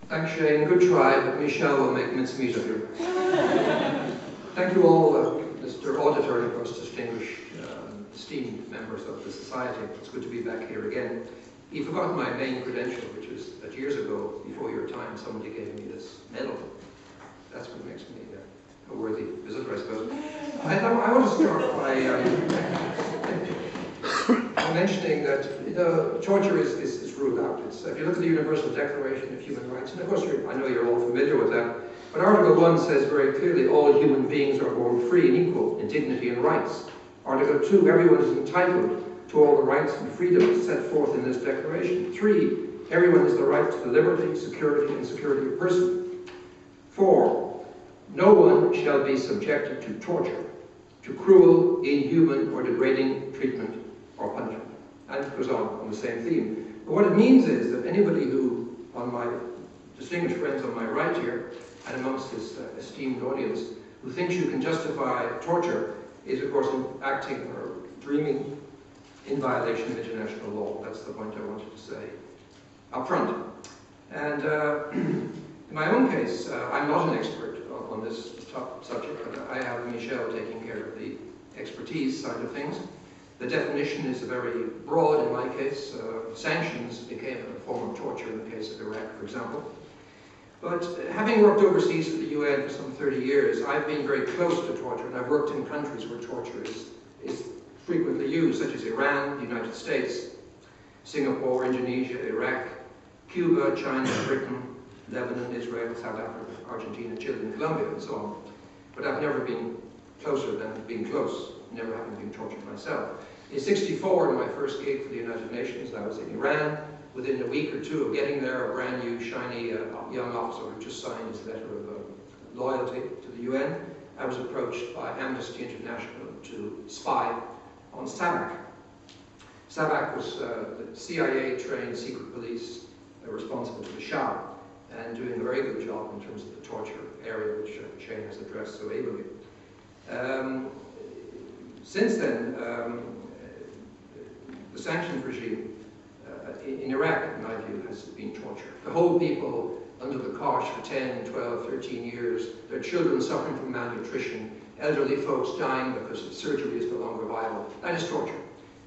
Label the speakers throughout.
Speaker 1: Thanks, Shane. Good try, but Michelle will make mincemeat of you. Thank you all, Mr. Auditor, and of course distinguished, esteemed members of the Society. It's good to be back here again. You forgot my main credential, which was that years ago, before your time, somebody gave me this medal. That's what makes me a worthy visitor, I suppose. I want to start by mentioning that torture is ruled out. If you look at the Universal Declaration of Human Rights, and of course I know you're all familiar with that, but Article 1 says very clearly all human beings are born free and equal in dignity and rights. Article 2, everyone is entitled to all the rights and freedoms set forth in this declaration. 3, everyone has the right to the liberty, security, and security of person. 4, no one shall be subjected to torture, to cruel, inhuman, or degrading treatment or punishment. And it goes on the same theme. But what it means is that anybody who, on my distinguished friends on my right here, and amongst this esteemed audience, who thinks you can justify torture, is of course acting or dreaming in violation of international law. That's the point I wanted to say up front. And in my own case, I'm not an expert on this subject, but I have Michelle taking care of the expertise side of things. The definition is very broad in my case. Sanctions became a form of torture in the case of Iraq, for example. But having worked overseas for the UN for some 30 years, I've been very close to torture, and I've worked in countries where torture is frequently used, such as Iran, the United States, Singapore, Indonesia, Iraq, Cuba, China, Britain, Lebanon, Israel, South Africa, Argentina, Chile, and Colombia, and so on. But I've never been closer than being close, never having been tortured myself. In '64, in my first gig for the United Nations, I was in Iran. Within a week or two of getting there, a brand new, shiny young officer who just signed his letter of loyalty to the UN, I was approached by Amnesty International to spy on SAVAK. SAVAK was the CIA-trained secret police responsible for the Shah, and doing a very good job in terms of the torture area, which Shane has addressed so ably. Since then, the sanctions regime in Iraq, in my view, has been torture. To hold people under the cosh for 10, 12, 13 years, their children suffering from malnutrition, elderly folks dying because surgery is no longer viable, that is torture.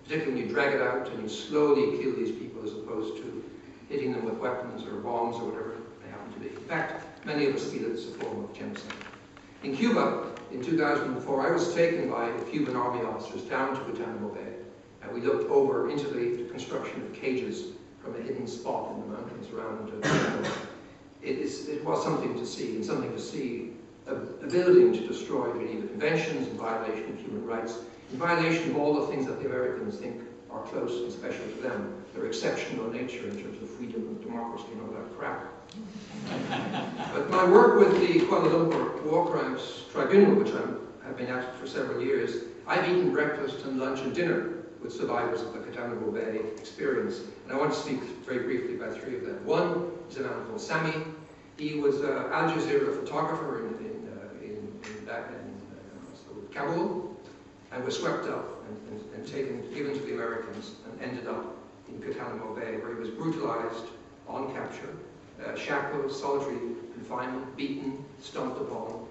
Speaker 1: Particularly when you drag it out and you slowly kill these people as opposed to hitting them with weapons or bombs or whatever they happen to be. In fact, many of us feel it's a form of genocide. In Cuba, in 2004, I was taken by Cuban army officers down to Guantanamo Bay, and we looked over into the construction of cages from a hidden spot in the mountains around Guantanamo. It was something to see, and something to see a building to destroy Geneva Conventions in violation of human rights, in violation of all the things that the Americans think are close and special to them, their exceptional nature in terms of freedom and democracy and all that crap. But my work with the Kuala Lumpur War Crimes Tribunal, which I have been at for several years, I've eaten breakfast and lunch and dinner with survivors of the Guantanamo Bay experience, and I want to speak very briefly about 3 of them. One is a man called Sami. He was an Al Jazeera photographer in Kabul, and was swept up and given to the Americans, and ended up in Guantanamo Bay, where he was brutalized on capture, shackled, solitary confinement, beaten, stomped upon,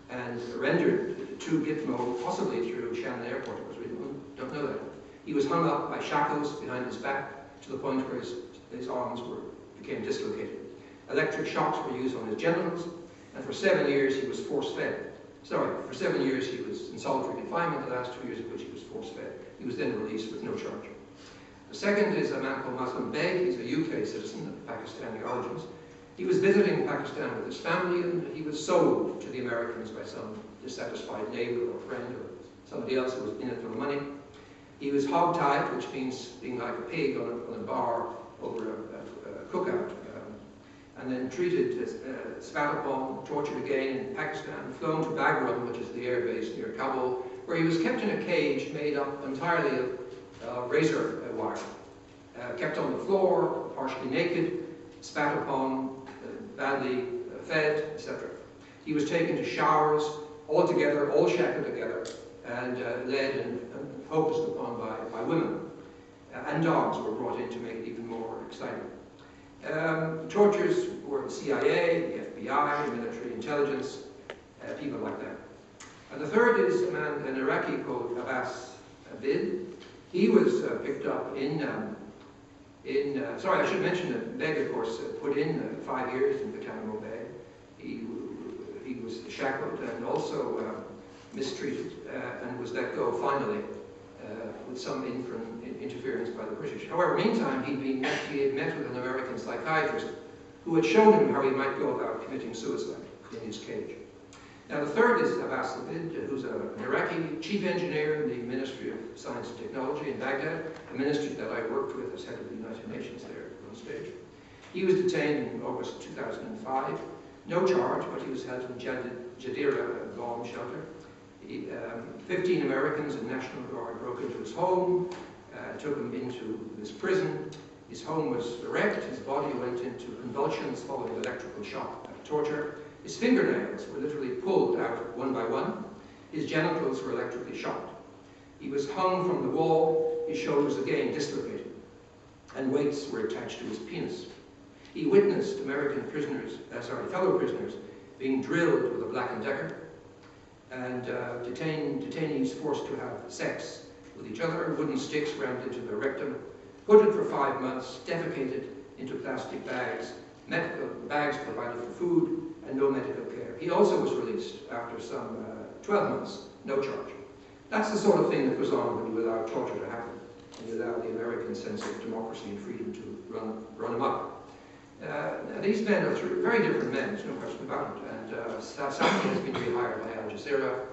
Speaker 1: and rendered to Gitmo, possibly through Shannon Airport, because we don't know that. He was hung up by shackles behind his back to the point where his arms became dislocated. Electric shocks were used on his genitals, and for 7 years he was force-fed. For 7 years he was in solitary confinement, the last 2 years of which he was force-fed. He was then released with no charge. The second is a man called Muslim Beg. He's a UK citizen of Pakistani origins. He was visiting Pakistan with his family, and he was sold to the Americans by some dissatisfied neighbor or friend or somebody else who was in it for the money. He was hog-tied, which means being like a pig on a bar over a cookout, and then treated, spat upon, tortured again in Pakistan, flown to Bagram, which is the air base near Kabul, where he was kept in a cage made up entirely of razor wire, kept on the floor, partially naked, spat upon, badly fed, etc. He was taken to showers, all together, all shackled together, and led and focused upon by women. And dogs were brought in to make it even more exciting. Tortures for the CIA, the FBI, military intelligence, people like that. And the third is a man, an Iraqi called Abbas Abid. He was picked up sorry, I should mention that Beg, of course, put in 5 years in Guantanamo Bay. He was shackled and also mistreated and was let go finally with some interference by the British. However, meantime, he had met with an American psychiatrist who had shown him how he might go about committing suicide in his cage. Now, the third is Abbas Abid, who's an Iraqi chief engineer in the Ministry of Science and Technology in Baghdad, a ministry that I worked with as head of the United Nations there at one stage. He was detained in August 2005. No charge, but he was held in Jadira bomb shelter. 15 Americans and National Guard broke into his home, took him into this prison. His home was wrecked. His body went into convulsions following electrical shock and torture. His fingernails were literally pulled out one by one. His genitals were electrically shocked. He was hung from the wall, his shoulders again dislocated, and weights were attached to his penis. He witnessed American prisoners, fellow prisoners, being drilled with a Black & Decker, and detainees forced to have sex with each other, wooden sticks rammed into their rectum, hooded for 5 months, defecated into plastic bags, medical bags provided for food, and no medical care. He also was released after some 12 months, no charge. That's the sort of thing that goes on when you allow torture to happen, and you allow the American sense of democracy and freedom to run amok. These men are very different men, there's no question about it, and Sami has been rehired by Al Jazeera.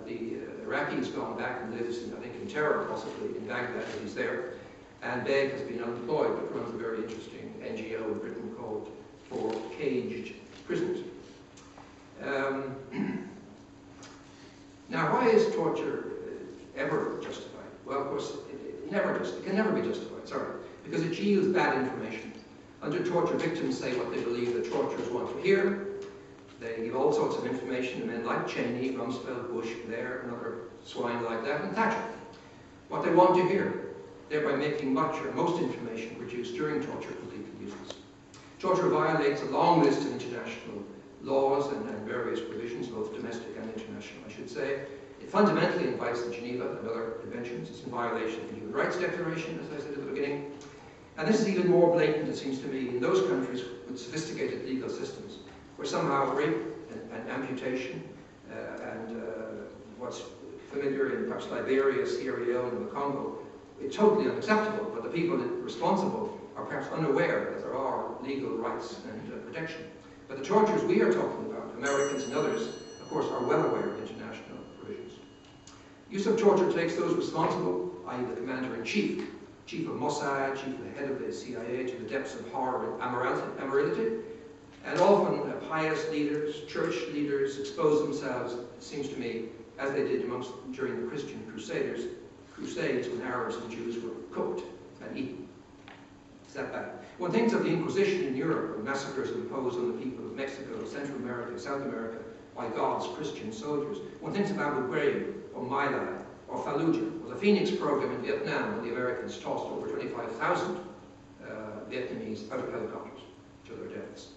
Speaker 1: The Iraqi's gone back and lives, I think, in terror, possibly in Baghdad, but he's there. And Beg has been unemployed, but runs a very interesting NGO in Britain called For Caged Prisoners. Now, why is torture ever justified? Well, of course, it can never be justified, sorry, because it yields bad information. Under torture, victims say what they believe the torturers want to hear. They give all sorts of information to men like Cheney, Rumsfeld, Bush, Blair, and other swine like that, and Thatcher. What they want to hear, thereby making much or most information produced during torture completely useless. Torture violates a long list of international laws and various provisions, both domestic and international, I should say. It fundamentally invites the Geneva and other conventions. It's in violation of the Human Rights Declaration, as I said at the beginning. And this is even more blatant, it seems to me, in those countries with sophisticated legal systems, where somehow rape and amputation and what's familiar in perhaps Liberia, Sierra Leone, and the Congo, it's totally unacceptable, but the people responsible are perhaps unaware that there are legal rights and protection. But the torturers we are talking about, Americans and others, of course, are well aware of international provisions. Use of torture takes those responsible, i.e. the commander-in-chief, chief of Mossad, chief of the head of the CIA, to the depths of horror and amorality. And often pious leaders, church leaders, expose themselves, it seems to me, as they did during the Christian Crusades when Arabs and Jews were cooked and eaten. Is that bad? One thinks of the Inquisition in Europe, and massacres imposed on the people of Mexico, Central America, South America, by God's Christian soldiers. One thinks of Abu Ghraib, or My Lai, or Fallujah, or the Phoenix program in Vietnam, when the Americans tossed over 25,000 Vietnamese out of helicopters to their deaths.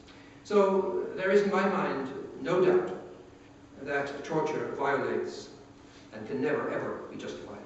Speaker 1: So there is, in my mind, no doubt that torture violates and can never, ever be justified.